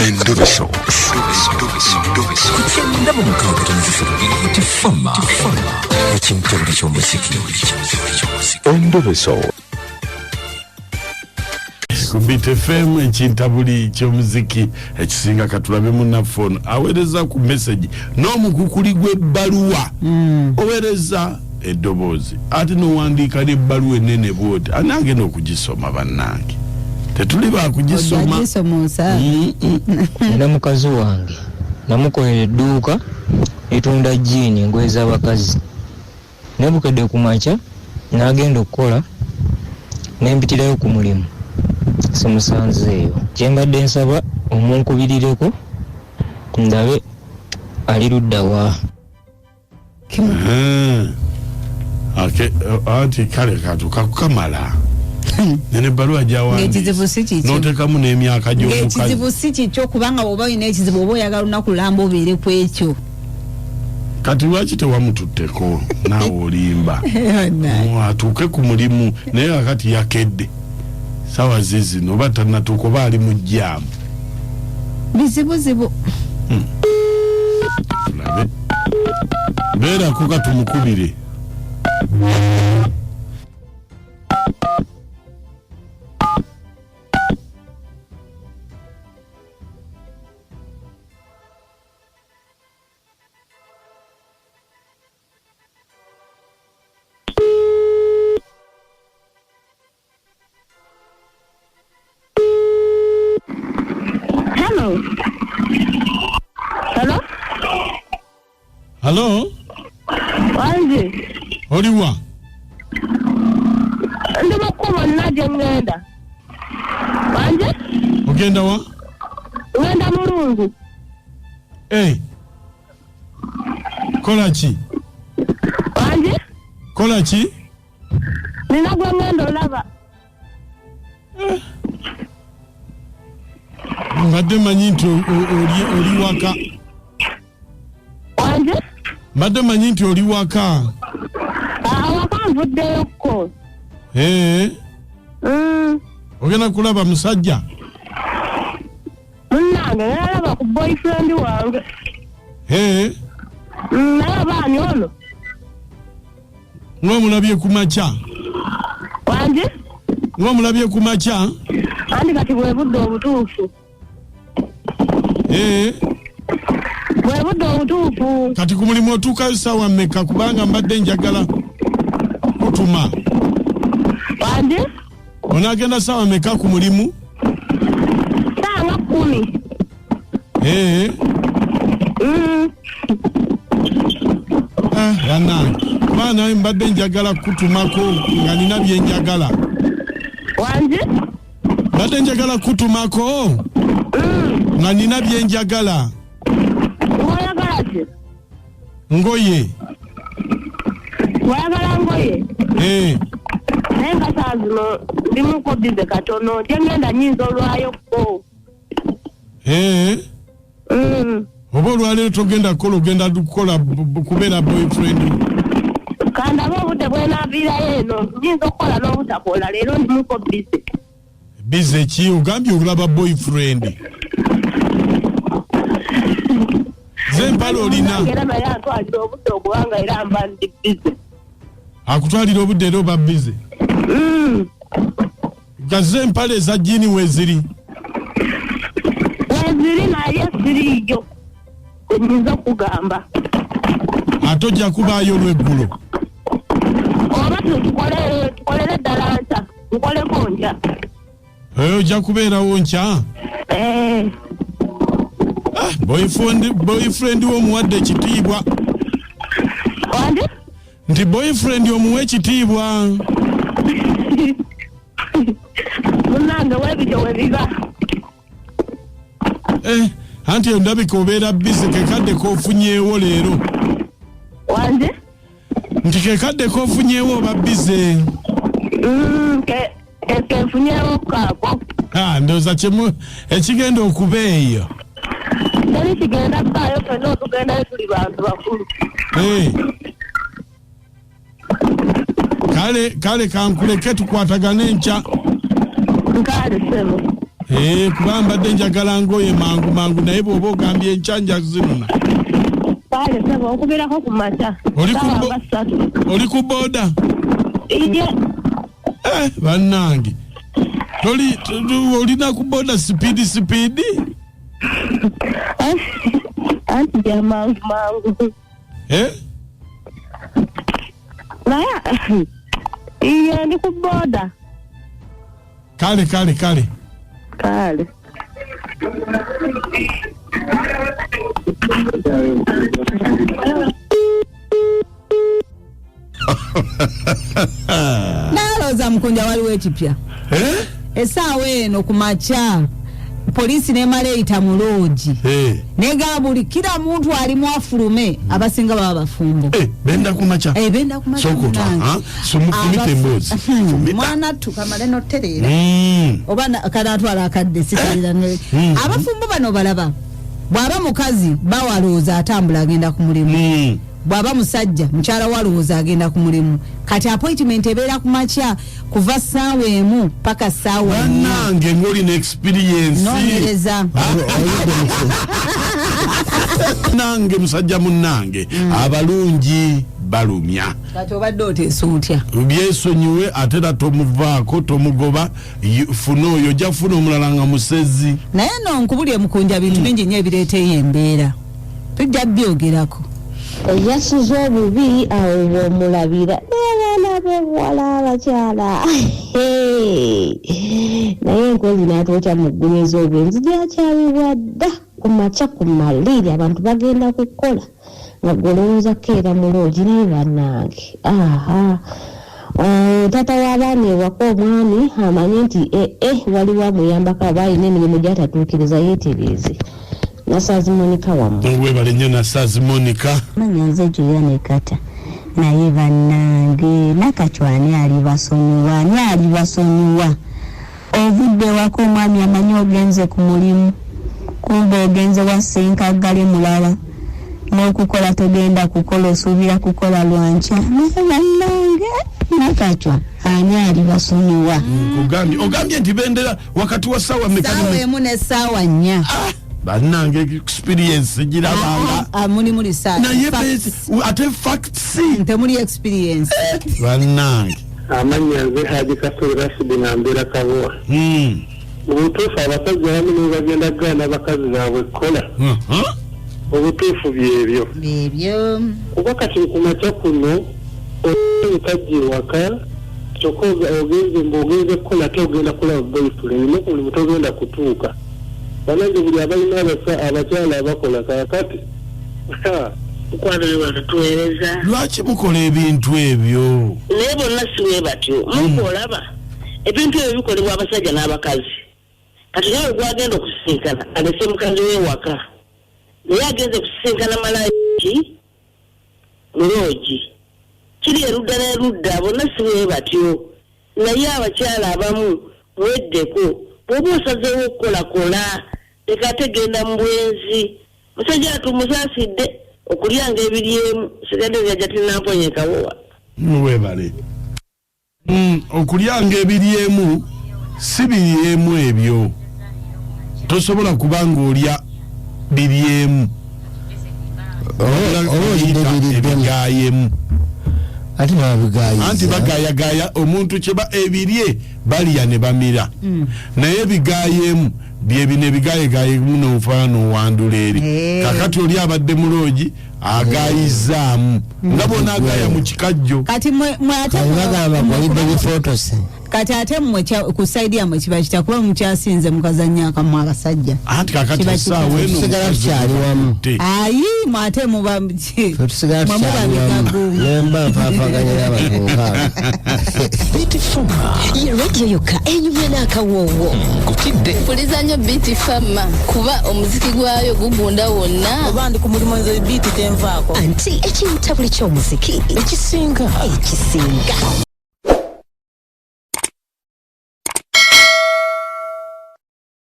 Endoveso. Kugenda mu mukaaga tifama ekintu buli ky'omuziki. Endoveso. Kubita FM ekintabuli ky'omuziki ekisinga katulabe mu phone awereza ku message n'omukukuli gw'ebbaluwa owereza eddoboozi ate n'owandiika n'ebbaluwa ennene bwoti anagenda okugisoma bannange tetuli baakugisoma na mukazi wange namukolera edduuka etunda jjiini engoye z'abakazi nebukedde ku makya n'agenda okukola nempitirayo ku mulimu simusanzeeyo kyembadde nsaba omunkubirireko ndabe ali ludda wa ati kale katukakukamala nene baluwa jawa notekamu n'emyaka gy'omukazi ekizibu si kikyo kubanga bw'oba olina ekizibu oba oyagala olunaku lamba obeere ku ekyo kati lwaki tewamututteko naawe olimba atuuke ku mulimu naye kakati yakedde sawa zizino oba tannatuuka oba ali mu jjaamu bizibuzibu tulabe beerako katumukubire Hello? Wanje. Oliwa? Ndimo kuba naje ngenda. Wanje? Ogenda wa? Ngenda Mulungu. Kola ki? Wanje? Kola ki? Nina gwa ngenda olaba. Mbadde manyi nti oli waka. Wanje? Mbadde manyi nti oli waka. Waka nvuddeyo ko. Ogenda kulaba musajja? Munnange nalaba ku boyfriend wange. Nalaba ani ono? Ng'omulabye ku makya? Wanje? Ng'omulabye ku makya? Andi kati bwe budde obutuufu. Bwe budde obutuufu. Kati ku mulimu otuukayo ssaawa mmeka kubanga mbadde njagala kutuma? Wanje? Onaagenda ssaawa mmeka ku mulimu? Ssaawa nga 10. Bannange kuba nawe mbadde njagala kutumako nga nina bye njagala. Wanje? Mbadde njagala kutumako nga nina bye njagala. Oyagala ki? Ngoye. Oyagala ngoye? Naye nga saa zino ndimuko bize katono gye ngenda nyinza olwayo ko. Oba olwaleero togenda kukola ogenda kukola kubeera boyfriend. Kandaba obudde bwenaaviirayo eno nyinza okukola n'obutakola leero ndimuko bize. Bize ki? Ogambye olaba boyfriend. Zempala olina. Era naye atwalira obudde obuwanga era mba ndi bize. Akutwalira obudde era oba bize. Gaze empale eza jjiini weeziri. Weeziri naye siriiyo. Nyinza okugamba. Ate ojja kubaayo olw'eggulo. Oba tukolere ddala nta. Nkoleko nkya. Ojja kubeerawo nkya? Boyfriend omuwadde ekitiibwa. Wanje? Nti boyfriend omuwa ekitiibwa. Munnange weebityo webiba. Anti ndabika obeera bize kekadde k'ofunyeewo leero. Wanje? Nti kekadde k'ofunyeewo oba bize. Kenfunyeewo kaako. Ndowooza ekigenda okuba eyo. Teri kigenda kkaayo fenna otugendayo tuli bantu bakulu. Kale kankuleke tukwatagane nkya. Nkale sebo. kubamba denjagala ngoye mangu naye bwoba ogambye enchanja zinona. Kale sebo okubeerako ku makya. Oli ku boda? Ije. Bannange. Olina ku boda speed? Anti ya mangu. Naya. Iye ndi ku boda. Kale. Naloza mkunja waliwo ekipya. Essaawa eno ku makya polisi nemala eyita mu loogi. Negaba buli kila muntu alimu afulume abasinga baba bafumbo. Benda ku makya. Benda ku makya. Sokota, sumufumite mbozi. Mwana tukamale no terera. Obana kana atwala akadde sikalira. Abafumbo bano balaba. Bwaba mukazi bawalooza atambula agenda ku mulimu. Bwaba musajja mkyala walooza agenda ku mulimu. Kati appointment ebeera ku makya kuva ssaawa emu paka ssaawa. Bannange ng'oli ne experience. Noonyereza. Nange musajja munnange abalungi balumya. Kati obadde oteesa otya? Byesonyiwe ate tomuvaako tomugoba funa oyo ojja kufuna omulala nga musezi. Naye no nkubulye mukunja bintu bingi nnyo ebireeteyo embeera. Tujja byogerako. Eyasuze obubi awo bw'omulabira n'abaana b'obuwala abakyala. Naye enkozi n'atookya mu ggulu ez'obwenzi gyakyalibwa dda ku makya ku maliri abantu bagenda kukola nga golowooza keera mu loogi naye bannange. Taata w'abaana ewaka omwami amanye nti waliwo amuyambako aba alina emirimu gy'atatuukiriza yeetereeze. Nasazi Monica wamu. Webale nnyo Nasazi Monica. Manya nze Juliana Kata. Naye bannange nakachwani ali basonyiwa. Ovudde wako omwami amanyi ogenze ku mulimu. Kumbe ogenze wasenka gali mulala. N'okukola togenda kukola osuubira kukola lwanca. Naye bannange nakachwa ali basonyiwa. Ogambye nti bendera wakati wa ssaawa mekani. Ssaawa emu ne ssaawa nnya. Bannange experience girabanga. Muli saa. Naye ate facts. Temuli experience. Bannange. Amanya nze Haji Kasulu Rashid Nambira Kabuwa. Obutuufu abasajja abamu ne bagenda gaana abakazi baabwe kola. Obutuufu byebyo. Kuba kati ku makya kuno omukazi waka kyokka ogenze kukola ate ogenda kulaba boyfriend n'okulimu togenda kutuuka. Banange buli abalina abakyala abakola kakati. Mukwano ne batuweereza. Lwaki mukola ebintu ebyo? Naye bonna siwe batyo. Mukolaba. Ebintu ebyo bikolebwa abasajja n'abakazi. Kati nawe gwagenda okusisinkana alese mukazi we waka. Naye agenze kusisinkana malayiki mu loogi. Kiri erudda n'erudda bonna siwe batyo. Naye abakyala abamu mweddeko. Bw'oba osazeewo okukolakola tekategenda mu bwenzi. Musajja atumusasidde okulyanga ebiryemu sigadde byajja tinamponye kawowa. Webale. Okulyanga ebiryemu si biryemu ebyo. Tosobola kubanga olya biryemu. Ebigayemu. Anti bagayagaya omuntu kyeba ebirye balya ne bamira. Naye bigayemu byebine bigayegaye muno mfano wandula eri. Kakati oli abadde mu loogi agayizaamu nga bona agaya mu kikajjo. Kati mwe ate kati ate mmwe kusaidia mwe kiba kitakuba mukyasinze mukazanya akamu abasajja. Anti kakati essaawa eno sigala kyali wamu. Ayi mwate muba tusigala kyali wamu. Nemba mpafaganya abatunga. Biti Fama ye radio yoka enyumye n'akawoowo kukidde pulizanyo Biti Fama kuba omuziki gwayo gugunda wonna obandi ku mulimu nze Biti tenvaako anti ekintu buli ky'omuziki ekisinga